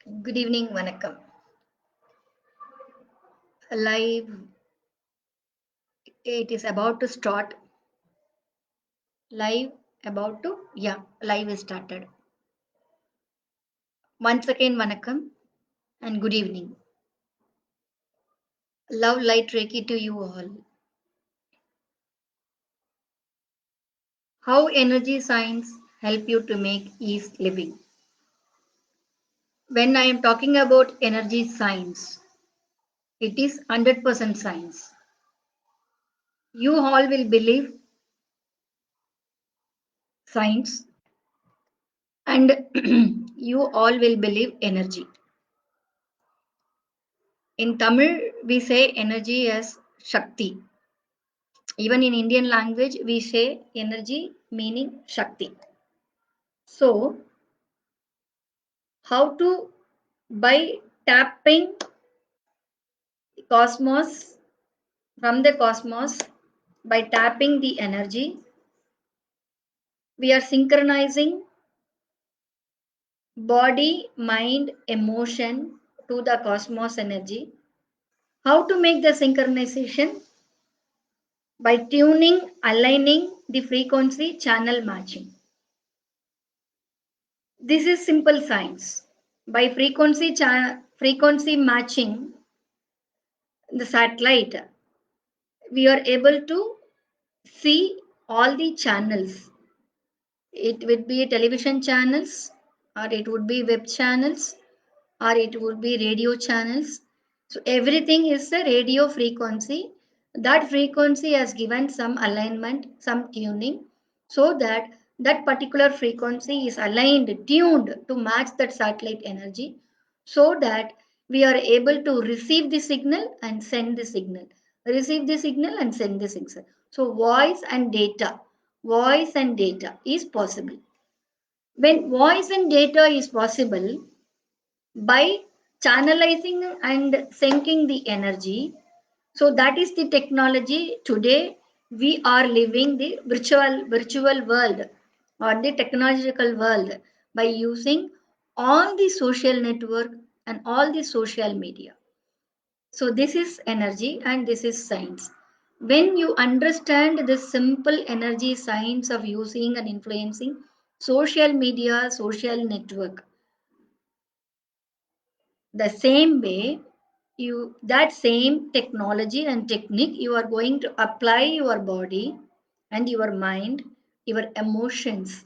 Good evening, Vanakkam. Live, it is about to start. Live, live is started. Once again, Vanakkam and good evening. Love, light, Reiki to you all. How energy science help you to make ease living? When I am talking about energy science, it is 100% science. You all will believe science and you all will believe energy. In Tamil, we say energy as Shakti. Even in Indian language, we say energy meaning Shakti. So, how to by tapping cosmos from the cosmos, by tapping the energy, we are synchronizing body, mind, emotion to the cosmos energy. How to make the synchronization? By tuning, aligning the frequency channel matching. This is simple science. By frequency matching the satellite, we are able to see all the channels. It would be television channels, or it would be web channels, or it would be radio channels. So everything is a radio frequency. That frequency has given some alignment, some tuning, so that that particular frequency is aligned, tuned to match that satellite energy, so that we are able to receive the signal and send the signal, receive the signal and send the signal. So voice and data is possible. When voice and data is possible, by channelizing and syncing the energy, so that is the technology today. We are living the virtual world or the technological world by using all the social network and all the social media. So this is energy and this is science. When you understand the simple energy science of using and influencing social media, social network, the same way, you that same technology and technique you are going to apply your body and your mind, your emotions,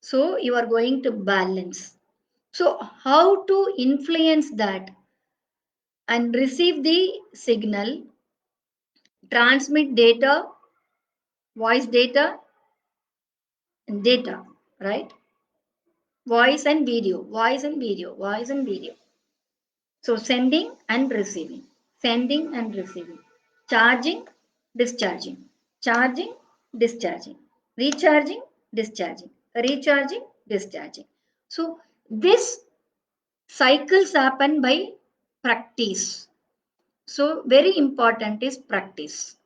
so you are going to balance. So how to influence that and receive the signal, transmit data, voice data and data, right? Voice and video. So sending and receiving, charging, discharging, charging, discharging, recharging, discharging, recharging, discharging. So this cycles happen by practice. So very important is practice.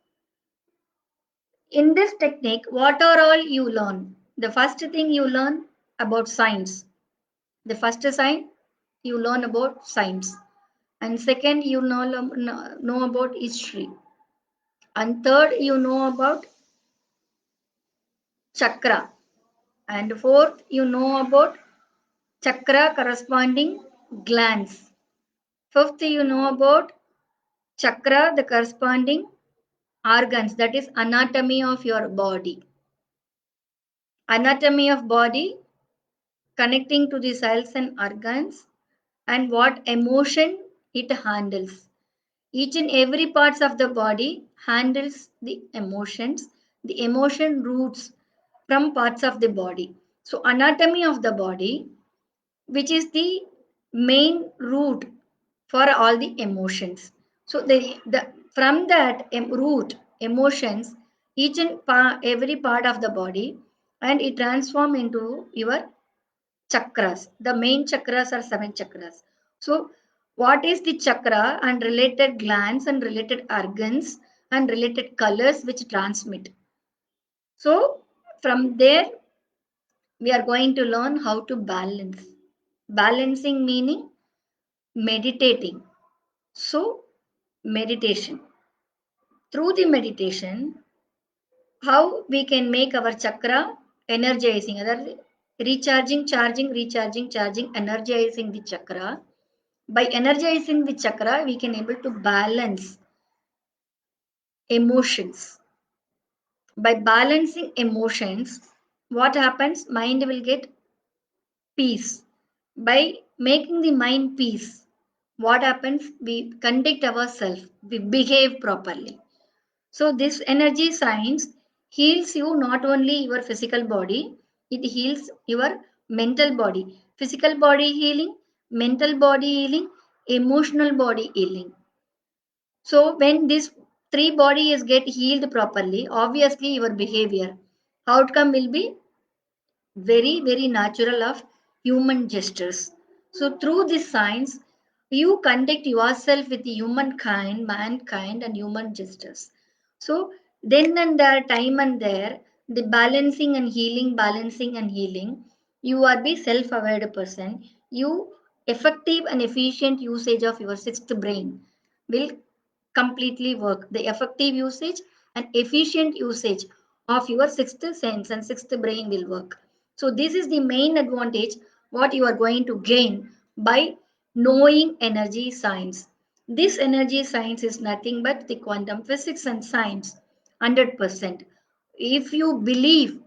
In this technique, what are all you learn? The first thing you learn about science. The first sign you learn about science. And second, you know about history. And third, you know about chakra. And fourth, you know about chakra corresponding glands. Fifth, you know about chakra, the corresponding organs, that is anatomy of your body. Anatomy of body connecting to the cells and organs and what emotion it handles. Each and every parts of the body handles the emotions, the emotion roots from parts of the body. So anatomy of the body, which is the main root for all the emotions. So the from that root emotions, each and every part of the body, and it transform into your chakras. The main chakras are seven chakras. So, what is the chakra and related glands and related organs and related colors which transmit? So, from there, we are going to learn how to balance. Balancing meaning meditating. So, meditation. Through the meditation, how we can make our chakra energizing, other recharging, charging, recharging, charging, energizing the chakra. By energizing the chakra, we can able to balance emotions. By balancing emotions, what happens? Mind will get peace. By making the mind peace, what happens? We conduct ourselves, we behave properly. So, this energy science heals you not only your physical body, it heals your mental body. Physical body healing, mental body healing, emotional body healing. So, when this three body is get healed properly, obviously your behavior outcome will be very, very natural of human gestures. So, through this science, you conduct yourself with the humankind, mankind, and human gestures. So, then and there, time and there, the balancing and healing, you are be self-aware person. You effective and efficient usage of your sixth brain will completely work. The effective usage and efficient usage of your sixth sense and sixth brain will work. So this is the main advantage what you are going to gain by knowing energy science. This energy science is nothing but the quantum physics and science 100%. If you believe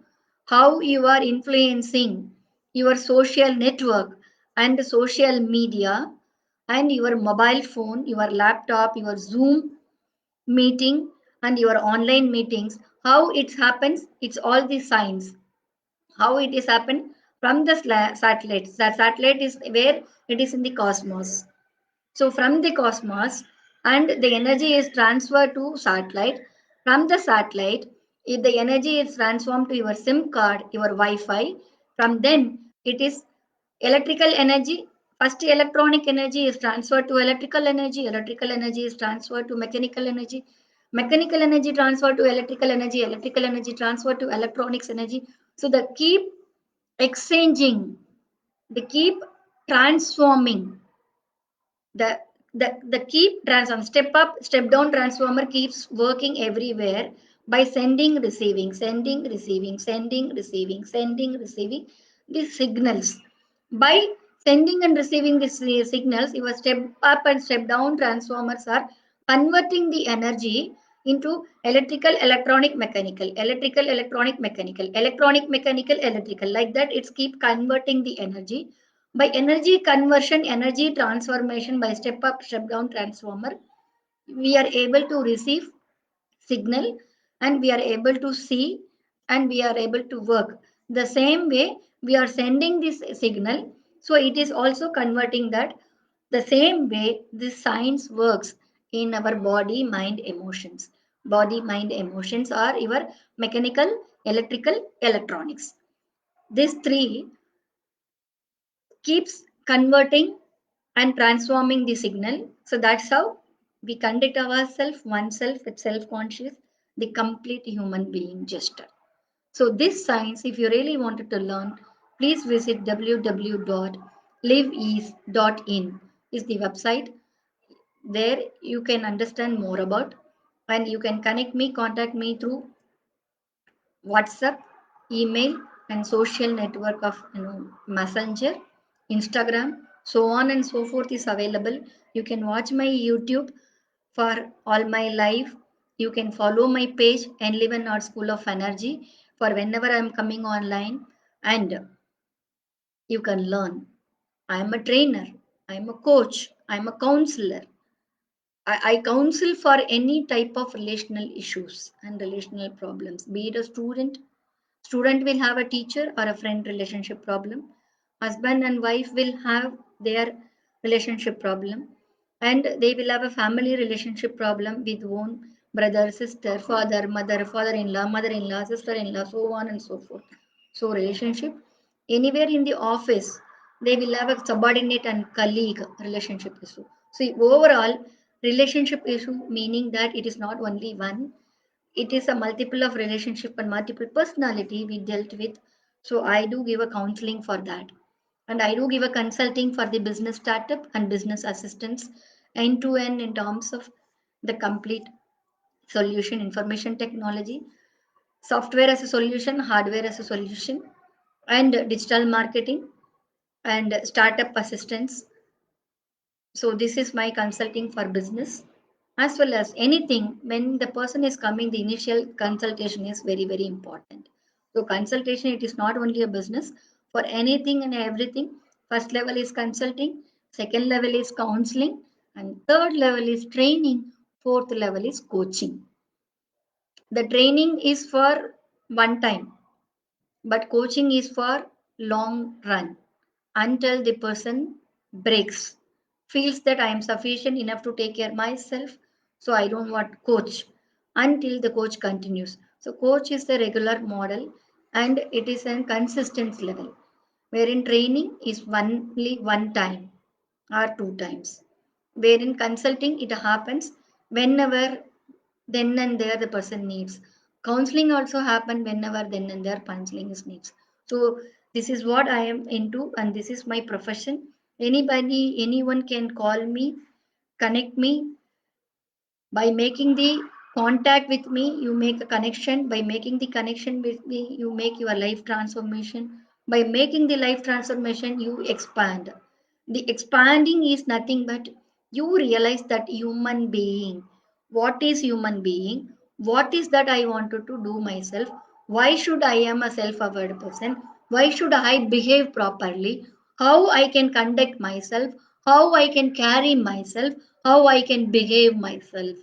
how you are influencing your social network and social media and your mobile phone, your laptop, your Zoom meeting, and your online meetings, how it happens, it's all the science. How it is happened from the satellite. The satellite is where it is in the cosmos. So from the cosmos, and the energy is transferred to satellite. From the satellite, if the energy is transformed to your SIM card, your Wi-Fi, from then it is electrical energy. First electronic energy is transferred to electrical energy is transferred to mechanical energy transferred to electrical energy transferred to electronics energy. So they keep exchanging, they keep transforming. The keep transform, step up step down transformer keeps working everywhere by sending receiving these signals. By sending and receiving these signals, your step up and step down transformers are converting the energy into electronic mechanical electrical, like that it's keep converting the energy. By energy conversion, energy transformation by step up, step down transformer, we are able to receive signal and we are able to see and we are able to work. The same way we are sending this signal, so it is also converting that. The same way this science works in our body, mind, emotions. Body, mind, emotions are your mechanical, electrical, electronics. These three keeps converting and transforming the signal. So that's how we conduct ourselves, oneself with self-conscious, the complete human being gesture. So this science, if you really wanted to learn, please visit www.liveease.in is the website where you can understand more about, and you can contact me through WhatsApp, email, and social network of Messenger, Instagram, so on and so forth is available. You can watch my YouTube for all my life. You can follow my page Enliven Art School of Energy for whenever I am coming online, and you can learn. I am a trainer. I am a coach. I am a counselor. I counsel for any type of relational issues and relational problems, be it a student will have a teacher or a friend relationship problem. Husband and wife will have their relationship problem. And they will have a family relationship problem with own brother, sister, father, mother, father in law, sister in law, so on and so forth. So, relationship anywhere in the office, they will have a subordinate and colleague relationship issue. So, overall, relationship issue meaning that it is not only one, it is a multiple of relationship and multiple personality we dealt with. So I do give a counseling for that. And I do give a consulting for the business startup and business assistance end to end in terms of the complete solution, information technology, software as a solution, hardware as a solution, and digital marketing and startup assistance. So this is my consulting for business as well as anything. When the person is coming, the initial consultation is very, very important. So consultation, it is not only a business, for anything and everything. First level is consulting, second level is counseling, and third level is training, fourth level is coaching. The training is for one time, but coaching is for long run until the person breaks, feels that I am sufficient enough to take care of myself, so I don't want coach until the coach continues. So coach is the regular model and it is a consistent level, wherein training is only one time or two times. Wherein consulting it happens whenever then and there the person needs. Counseling also happen whenever then and there counseling is needs. So this is what I am into and this is my profession. Anybody, anyone can call me, connect me by making the contact with me. You make a connection. By making the connection with me, you make your life transformation. By making the life transformation, you expand. The expanding is nothing but you realize that human being. What is human being? What is that I wanted to do myself? Why should I am a self-aware person? Why should I behave properly? How I can conduct myself? How I can carry myself? How I can behave myself?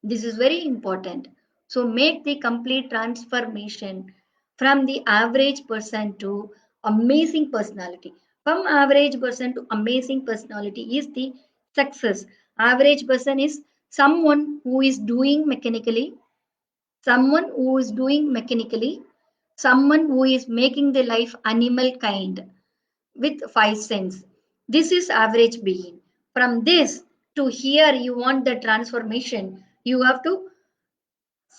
This is very important. So make the complete transformation from the average person to amazing personality. From average person to amazing personality is the success. Average person is someone who is doing mechanically, someone who is doing mechanically, someone who is making the life animal kind with five sense. This is average being. From this to here, you want the transformation. You have to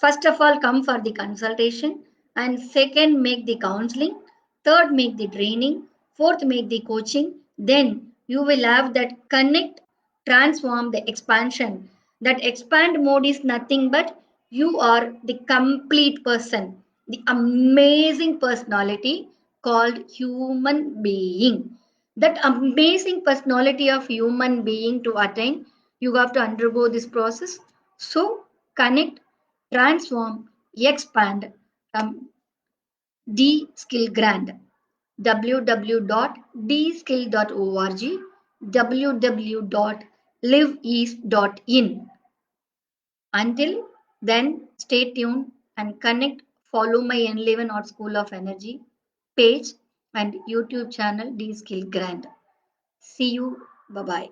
first of all come for the consultation, and second make the counseling, third make the training, fourth make the coaching. Then you will have that connect, transform the expansion. That expand mode is nothing but you are the complete person, the amazing personality called human being. That amazing personality of human being to attain, you have to undergo this process. So connect, transform, expand from D Skill Grant. www.dskill.org, www.liveeast.in. Until then, stay tuned and connect. Follow my Enliven or School of Energy page and YouTube channel D Skill Grant. See you. Bye bye.